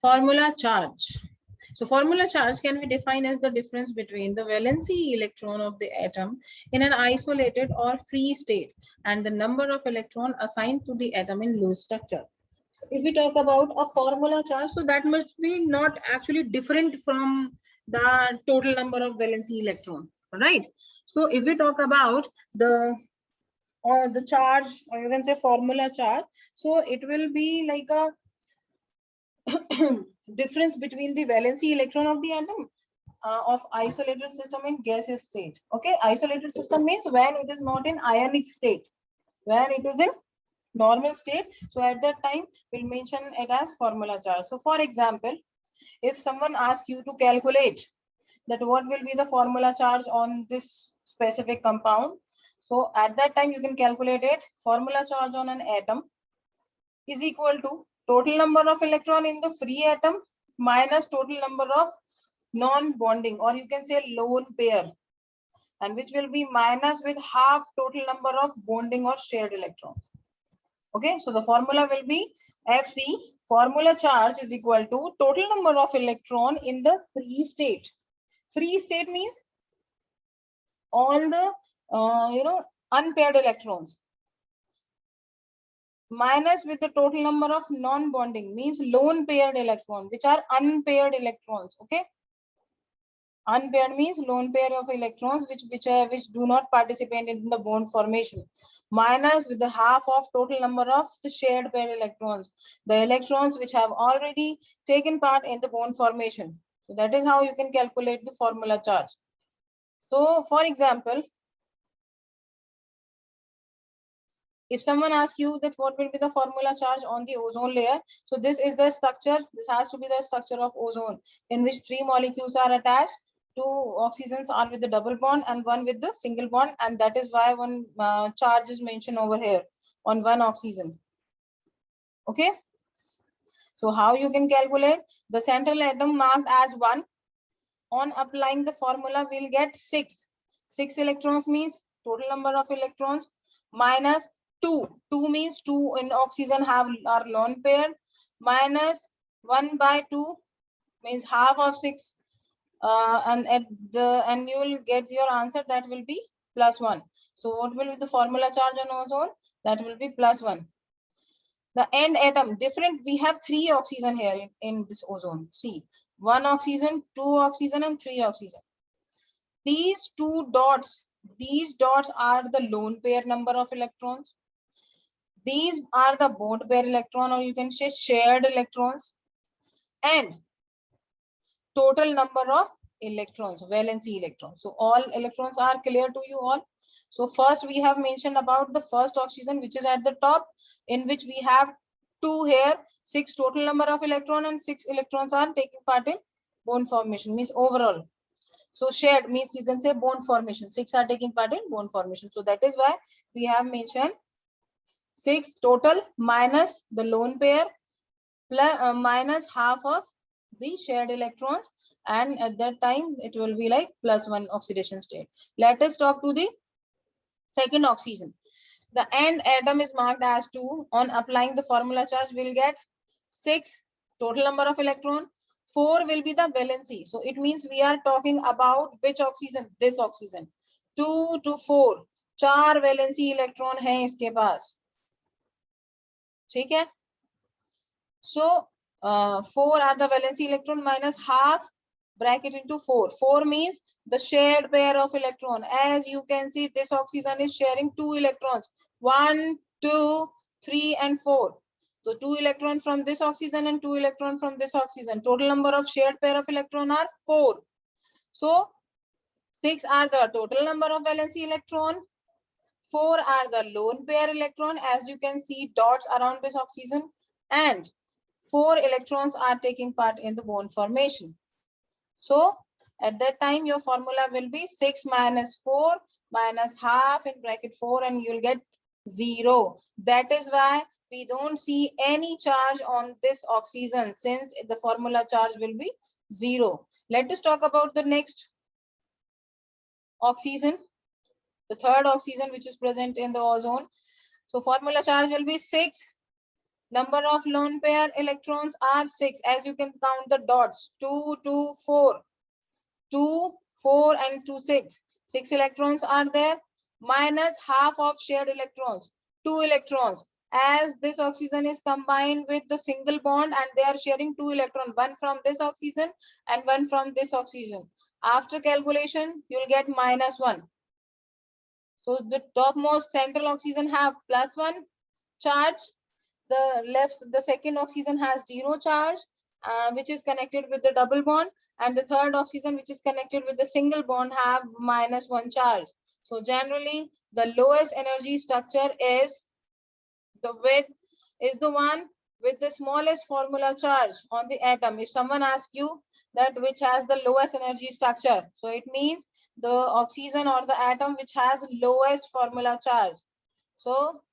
Formula charge. So formula charge can be defined as the difference between the valency electron of the atom in an isolated or free state and the number of electron assigned to the atom in loose structure. If we talk about a formula charge, so that must be not actually different from the total number of valency electron, right? So if we talk about the charge, or you can say formula charge, so it will be like a difference between the valency electron of the atom of isolated system in gaseous state. Okay, isolated system means when it is not in ionic state, when it is in normal state. So at that time we'll mention it as formula charge. So for example, if someone asks you to calculate that what will be the formula charge on this specific compound, so at that time you can calculate it. Formula charge on an atom is equal to total number of electron in the free atom minus total number of non-bonding, or you can say lone pair, and which will be minus with half total number of bonding or shared electrons. Okay, so the formula will be Fc, formula charge, is equal to total number of electron in the free state. Free state means all the unpaired electrons, minus with the total number of non-bonding means lone paired electrons, which are unpaired electrons. Okay, unpaired means lone pair of electrons which do not participate in the bond formation, minus with the half of total number of the shared pair electrons, the electrons which have already taken part in the bond formation. So that is how you can calculate the formula charge. So for example, if someone asks you that what will be the formula charge on the ozone layer, so this is the structure, this has to be the structure of ozone, in which 3 molecules are attached. 2 oxygens are with the double bond and 1 with the single bond, and that is why one charge is mentioned over here on 1 oxygen. Okay, so how you can calculate? The central atom marked as 1, on applying the formula we'll get 6 electrons means total number of electrons, minus 2 means 2 in oxygen are lone pair, minus 1 by 2 means half of 6, and you will get your answer, that will be plus 1. So what will be the formula charge on ozone? That will be plus 1. The end atom different, we have 3 oxygen here in this ozone. See, 1 oxygen, 2 oxygen and 3 oxygen. These dots are the lone pair number of electrons. These are the bond pair electron, or you can say shared electrons, and total number of electrons, valency electrons. So all electrons are clear to you all. So first we have mentioned about the first oxygen, which is at the top, in which we have 2 here, 6 total number of electron, and 6 electrons are taking part in bond formation, means overall. So shared means you can say bond formation, 6 are taking part in bond formation. So that is why we have mentioned 6 total minus the lone pair plus minus half of the shared electrons, and at that time it will be like plus 1 oxidation state. Let us talk to the second oxygen. The end atom is marked as 2. On applying the formula charge, we'll get 6 total number of electron. 4 will be the valency. So it means we are talking about which oxygen? This oxygen. 2 to 4. 4 valency electron है इसके पास. ठीक है? So 4 are the valency electron minus half bracket into 4. 4 means the shared pair of electron. As you can see, this oxygen is sharing 2 electrons. 1, 2, 3 and 4. So 2 electrons from this oxygen and 2 electrons from this oxygen. Total number of shared pair of electron are 4. So 6 are the total number of valency electron. 4 are the lone pair electron. As you can see, dots around this oxygen, and 4 electrons are taking part in the bond formation. So at that time your formula will be 6 minus 4 minus half in bracket 4, and you will get 0. That is why we don't see any charge on this oxygen, since the formula charge will be 0. Let us talk about the next oxygen, the third oxygen which is present in the ozone. So formula charge will be 6 Number of lone pair electrons are 6. As you can count the dots, 2, 2, 4, 2, 4 and 2, 6. 6 electrons are there, minus half of shared electrons, 2 electrons. As this oxygen is combined with the single bond and they are sharing 2 electrons, one from this oxygen and one from this oxygen. After calculation, you'll get -1. So the topmost central oxygen have +1 charge. The second oxygen has 0 charge, which is connected with the double bond, and the third oxygen, which is connected with the single bond, have -1 charge. So generally the lowest energy structure is the one with the smallest formula charge on the atom. If someone asks you that which has the lowest energy structure, so it means the oxygen or the atom which has lowest formula charge. So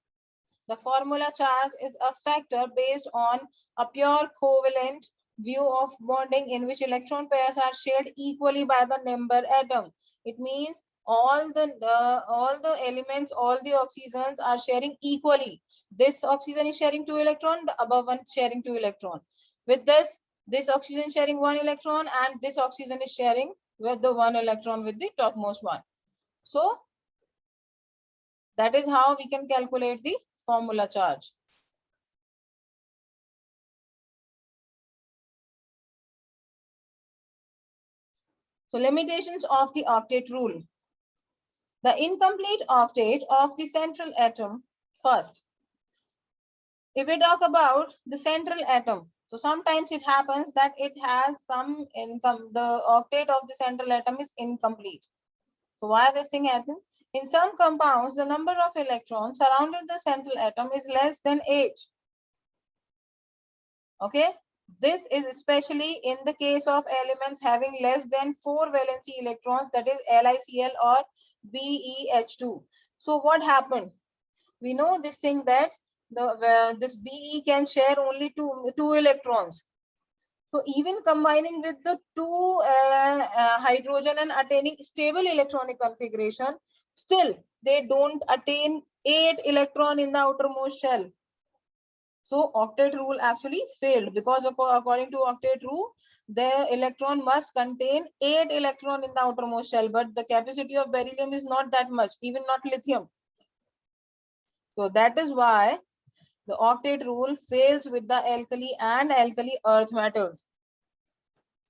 the formula charge is a factor based on a pure covalent view of bonding in which electron pairs are shared equally by the member atom. It means all the elements, all the oxygens are sharing equally. This oxygen is sharing 2 electron, the above one is sharing 2 electron. With this oxygen is sharing 1 electron and this oxygen is sharing with the 1 electron with the topmost one. So that is how we can calculate the formula charge. So limitations of the octet rule. The incomplete octet of the central atom first. If we talk about the central atom, so sometimes it happens that it has some income, the octet of the central atom is incomplete. So why this thing happens? In some compounds, the number of electrons surrounding the central atom is less than 8. Okay, this is especially in the case of elements having less than 4 valency electrons, that is LiCl or BeH2. So what happened? We know this thing that this Be can share only two electrons. So even combining with the two hydrogen and attaining stable electronic configuration, still they don't attain 8 electron in the outermost shell. So octet rule actually failed because according to octet rule, the electron must contain 8 electron in the outermost shell, but the capacity of beryllium is not that much, even not lithium. So that is why the octet rule fails with the alkali and alkali earth metals,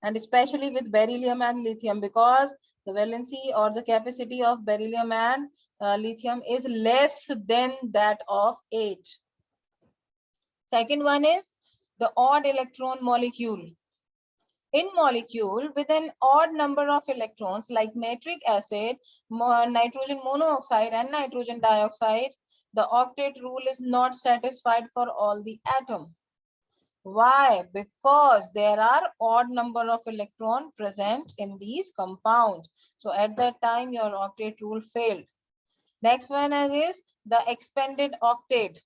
and especially with beryllium and lithium, because the valency or the capacity of beryllium and lithium is less than that of 8. Second one is the odd electron molecule. In molecule with an odd number of electrons like nitric acid, nitrogen monoxide and nitrogen dioxide, the octet rule is not satisfied for all the atom. Why? Because there are odd number of electron present in these compounds. So at that time your octet rule failed. Next one is the expanded octet.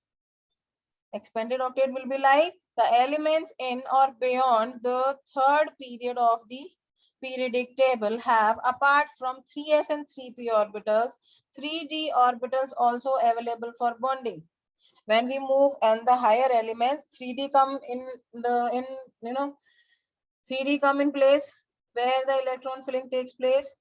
Expanded octet will be like the elements in or beyond the third period of the periodic table have, apart from 3s and 3p orbitals, 3d orbitals also available for bonding. When we move and the higher elements, 3d come in 3d come in place where the electron filling takes place.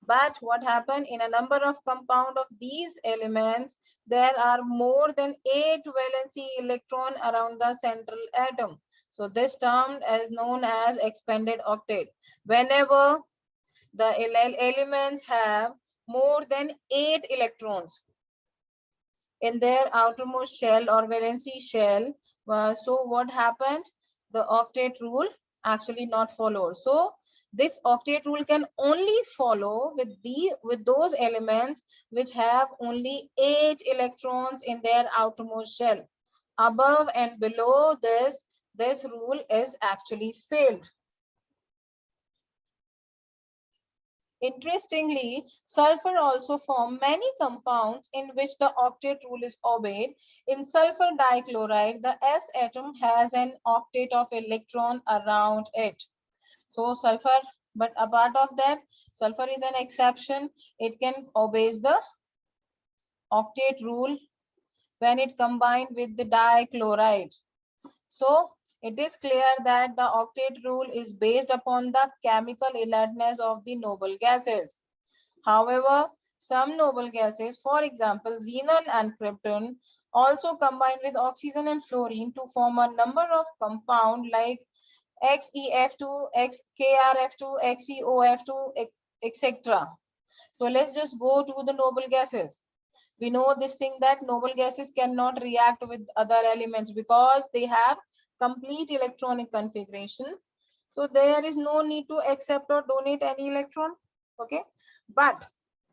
But what happened in a number of compound of these elements, there are more than 8 valency electron around the central atom. So this term is known as expanded octet. Whenever the elements have more than 8 electrons in their outermost shell or valency shell, so what happened? The octet rule actually not followed. So this octet rule can only follow with those elements which have only 8 electrons in their outermost shell. Above and below this rule is actually failed. Interestingly, sulfur also form many compounds in which the octet rule is obeyed. In sulfur dichloride, the S atom has an octet of electron around it. So sulfur, but apart of that, sulfur is an exception. It can obey the octet rule when it combined with the dichloride. So it is clear that the octet rule is based upon the chemical inertness of the noble gases. However, some noble gases, for example, xenon and krypton, also combine with oxygen and fluorine to form a number of compounds like XeF2, XKrF2, XeOF2, etc. So let's just go to the noble gases. We know this thing that noble gases cannot react with other elements because they have complete electronic configuration. So there is no need to accept or donate any electron. Okay, but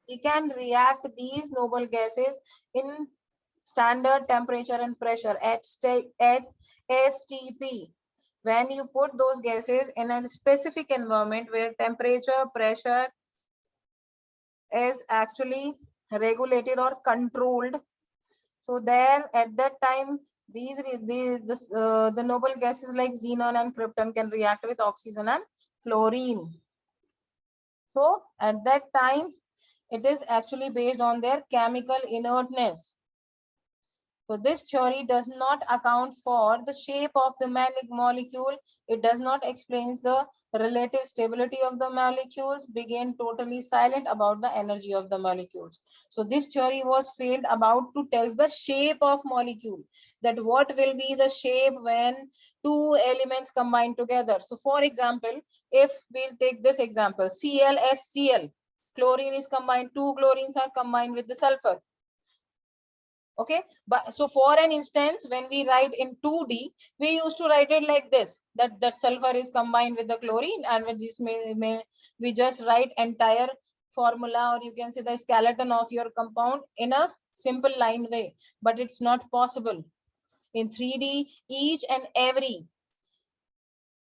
we can react these noble gases in standard temperature and pressure at STP. When you put those gases in a specific environment where temperature, pressure is actually regulated or controlled, so there at that time the noble gases like xenon and krypton can react with oxygen and fluorine. So at that time it is actually based on their chemical inertness. So this theory does not account for the shape of the molecule. It does not explain the relative stability of the molecules, being totally silent about the energy of the molecules. So this theory was failed about to tell the shape of molecule, that what will be the shape when two elements combine together. So for example, if we'll take this example, ClSCl, chlorine is combined, two chlorines are combined with the sulfur. Okay, but so for an instance, when we write in 2D, we used to write it like this, that sulfur is combined with the chlorine, and with this we just write entire formula, or you can say the skeleton of your compound in a simple line way, but it's not possible. In 3D, each and every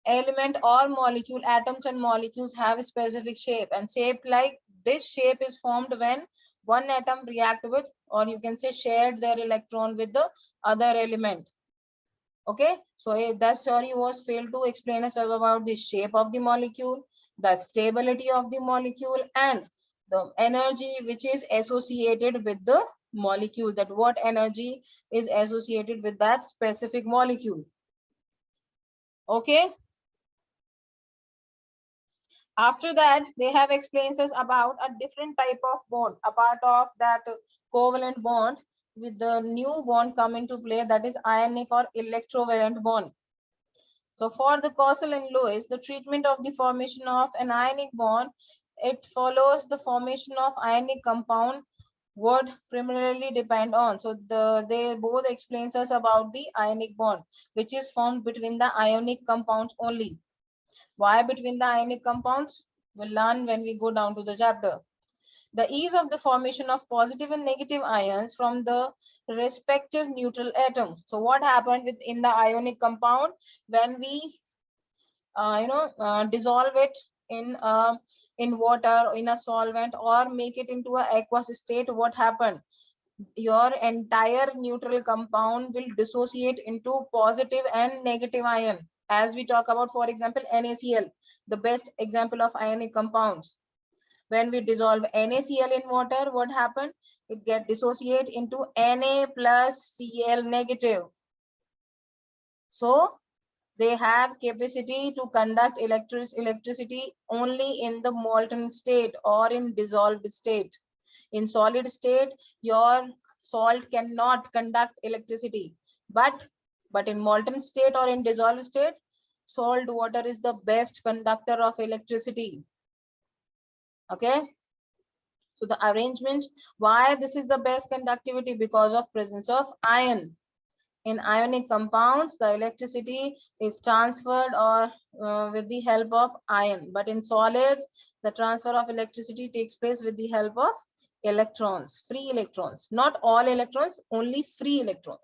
element or molecule, atoms and molecules have a specific shape, and shape like this shape is formed when one atom react with, or you can say shared their electron with the other element. Okay, so that theory was failed to explain us about the shape of the molecule, the stability of the molecule, and the energy which is associated with the molecule, that what energy is associated with that specific molecule. Okay, after that they have explained us about a different type of bond apart of that covalent bond, with the new bond come into play, that is ionic or electrovalent bond. So for the Cousel and Lewis, the treatment of the formation of an ionic bond, it follows the formation of ionic compound would primarily depend on. So they both explains us about the ionic bond, which is formed between the ionic compounds only. Why between the ionic compounds? We'll learn when we go down to the chapter. The ease of the formation of positive and negative ions from the respective neutral atom. So what happened within the ionic compound when we dissolve it in water, in a solvent, or make it into a aqueous state? What happened? Your entire neutral compound will dissociate into positive and negative ion. As we talk about, for example, NaCl, the best example of ionic compounds. When we dissolve NaCl in water, what happened? It get dissociate into Na plus Cl negative. So they have capacity to conduct electricity only in the molten state or in dissolved state. In solid state, your salt cannot conduct electricity, but in molten state or in dissolved state, salt water is the best conductor of electricity. Okay, so the arrangement, why this is the best conductivity? Because of presence of iron. In ionic compounds, the electricity is transferred or with the help of ion, but in solids, the transfer of electricity takes place with the help of electrons, free electrons. Not all electrons, only free electrons.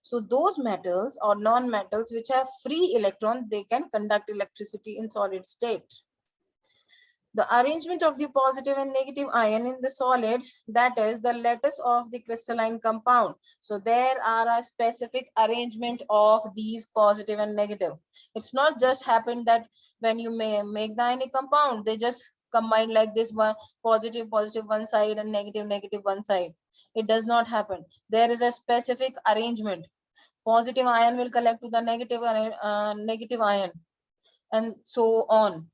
So those metals or non-metals which have free electron, they can conduct electricity in solid state. The arrangement of the positive and negative ion in the solid, that is the lattice of the crystalline compound. So there are a specific arrangement of these positive and negative. It's not just happened that when you make the ionic compound, they just combine like this, one positive one side and negative one side. It does not happen. There is a specific arrangement. Positive ion will collect to the negative ion, and so on.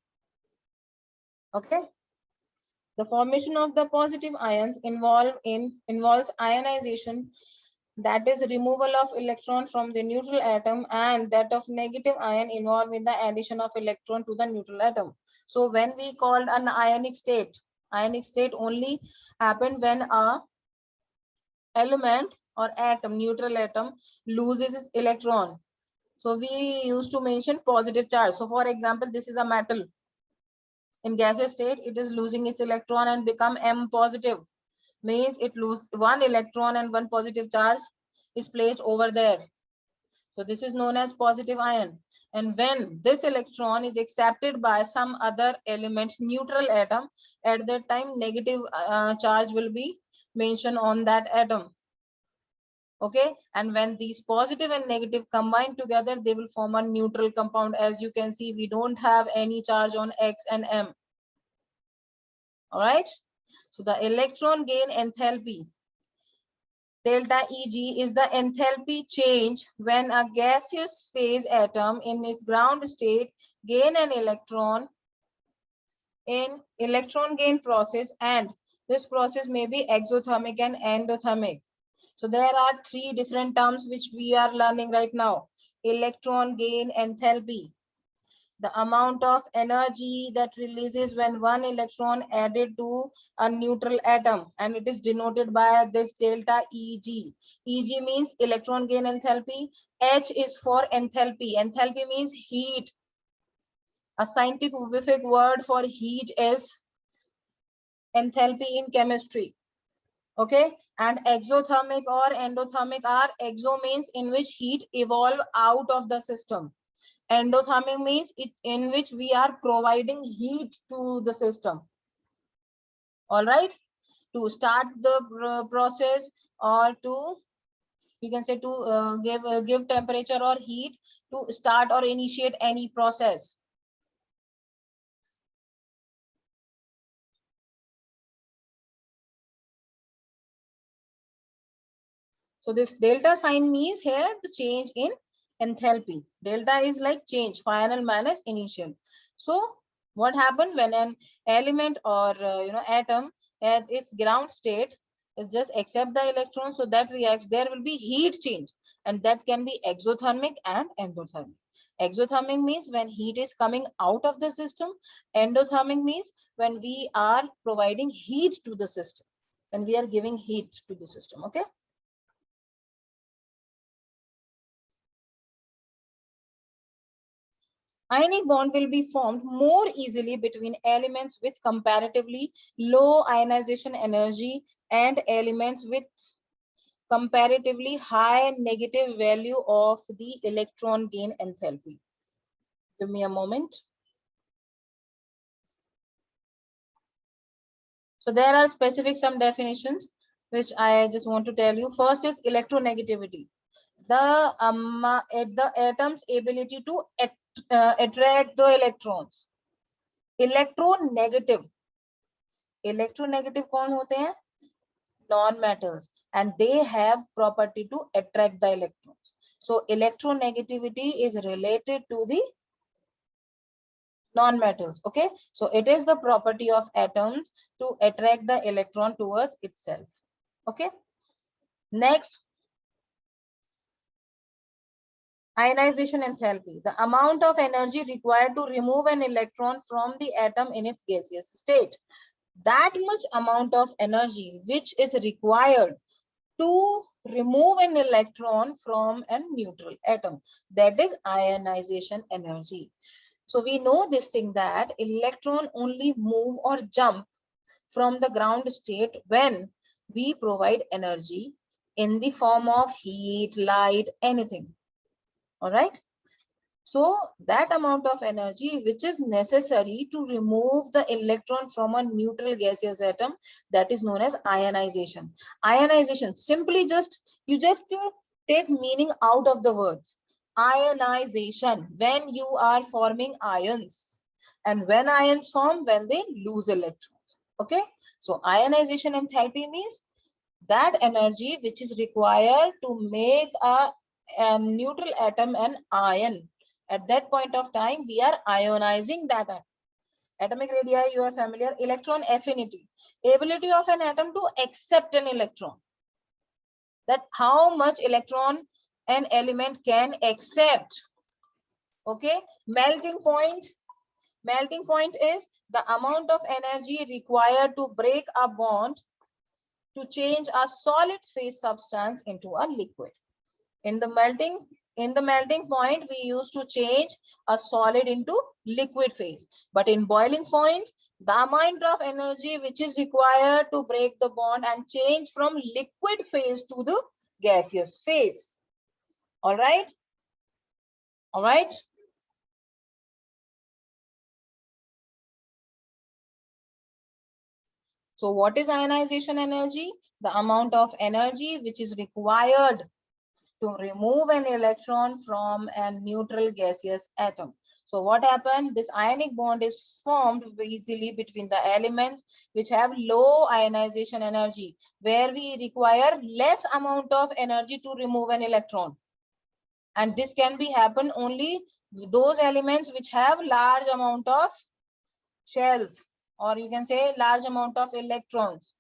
Okay. The formation of the positive ions involves ionization, that is removal of electron from the neutral atom, and that of negative ion involved in the addition of electron to the neutral atom. So when we called an ionic state only happened when a element or atom, neutral atom, loses its electron. So we used to mention positive charge. So for example, this is a metal. In gaseous state, it is losing its electron and become M positive. Means it loses one electron and one positive charge is placed over there. So this is known as positive ion. And when this electron is accepted by some other element, neutral atom, at that time negative charge will be mentioned on that atom. Okay, and when these positive and negative combine together, they will form a neutral compound. As you can see, we don't have any charge on X and M. All right, so the electron gain enthalpy, delta Eg, is the enthalpy change when a gaseous phase atom in its ground state gain an electron in electron gain process, and this process may be exothermic and endothermic. So there are three different terms which we are learning right now. Electron gain enthalpy, the amount of energy that releases when one electron added to a neutral atom, and it is denoted by this delta Eg. Eg means electron gain enthalpy. H is for enthalpy. Enthalpy means heat. A scientific word for heat is enthalpy in chemistry. Okay, and exothermic or endothermic are, exo means in which heat evolve out of the system. Endothermic means it in which we are providing heat to the system. All right, to start the process, or to, you can say, to give temperature or heat to start or initiate any process. So this delta sign means here the change in enthalpy. Delta is like change, final minus initial. So what happened when an element or atom at its ground state is just accept the electron, so that reacts, there will be heat change, and that can be exothermic and endothermic. Exothermic means when heat is coming out of the system. Endothermic means when we are providing heat to the system, when we are giving heat to the system. Okay. Ionic bond will be formed more easily between elements with comparatively low ionization energy and elements with comparatively high negative value of the electron gain enthalpy. Give me a moment. So there are specific some definitions which I just want to tell you. First is electronegativity. The atom's ability to attract the electrons. Electronegative कौन होते हैं? Non-metals, and they have property to attract the electrons. So electronegativity is related to the non-metals. Okay, so it is the property of atoms to attract the electron towards itself. Okay, next, ionization enthalpy, the amount of energy required to remove an electron from the atom in its gaseous state. That much amount of energy which is required to remove an electron from a neutral atom, that is ionization energy. So we know this thing, that electron only move or jump from the ground state when we provide energy in the form of heat, light, anything. All right. So that amount of energy which is necessary to remove the electron from a neutral gaseous atom, that is known as ionization. Ionization, simply you just take meaning out of the words. Ionization, when you are forming ions, and when ions form, when they lose electrons. Okay, so ionization enthalpy means that energy which is required to make a a neutral atom an ion. At that point of time, we are ionizing that atom. Atomic radii, you are familiar. Electron affinity, ability of an atom to accept an electron. That how much electron an element can accept. Okay, melting point. Melting point is the amount of energy required to break a bond to change a solid phase substance into a liquid. In the melting point, we used to change a solid into liquid phase. But in boiling point, the amount of energy which is required to break the bond and change from liquid phase to the gaseous phase. All right. All right. So what is ionization energy? The amount of energy which is required to remove an electron from a neutral gaseous atom. So what happened? This ionic bond is formed easily between the elements which have low ionization energy, where we require less amount of energy to remove an electron. And this can be happen only with those elements which have large amount of shells, or you can say large amount of electrons.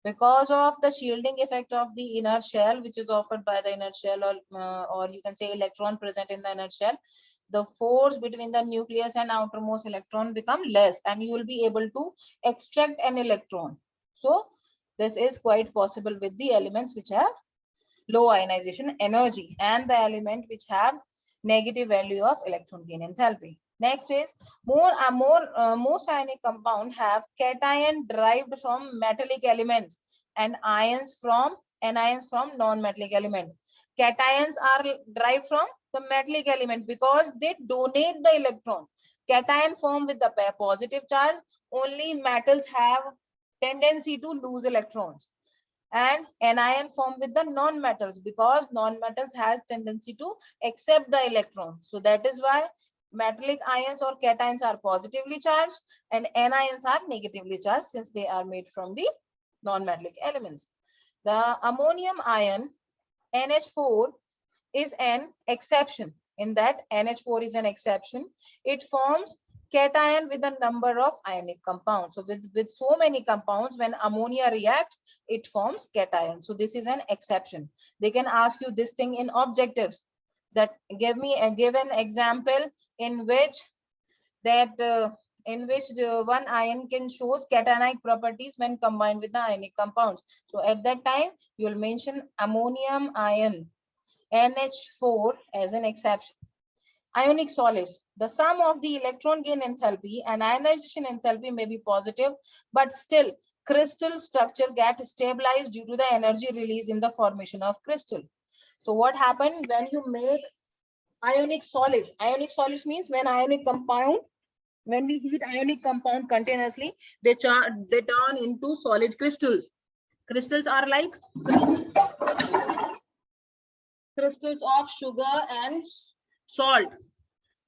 Because of the shielding effect of the inner shell, which is offered by the inner shell, or you can say electron present in the inner shell, the force between the nucleus and outermost electron become less, and you will be able to extract an electron. So this is quite possible with the elements which have low ionization energy and the element which have negative value of electron gain enthalpy. Next is most ionic compound have cation derived from metallic elements and anions from non-metallic element. Cations are derived from the metallic element because they donate the electron. Cation form with the positive charge. Only metals have tendency to lose electrons. And anion form with the non-metals because non-metals has tendency to accept the electron. So that is why metallic ions or cations are positively charged and anions are negatively charged, since they are made from the non-metallic elements. The ammonium ion NH4 is an exception. In that, NH4 is an exception. It forms cation with a number of ionic compounds. So with so many compounds, when ammonia reacts, it forms cation. So this is an exception. They can ask you this thing in objectives, that give an example in which one ion can show cationic properties when combined with the ionic compounds. So at that time, you will mention ammonium ion NH4 as an exception. Ionic solids. The sum of the electron gain enthalpy and ionization enthalpy may be positive, but still crystal structure get stabilized due to the energy release in the formation of crystal. So what happens when you make ionic solids? Ionic solids means when we heat ionic compound continuously, they turn into solid crystals. Crystals are like crystals of sugar and salt.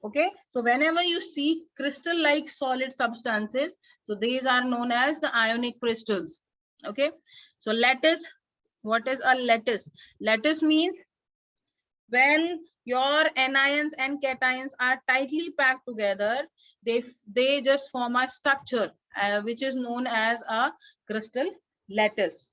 Okay, so whenever you see crystal like solid substances, so these are known as the ionic crystals. Okay, so lattice. What is a lattice? Lattice means when your anions and cations are tightly packed together, they just form a structure which is known as a crystal lattice.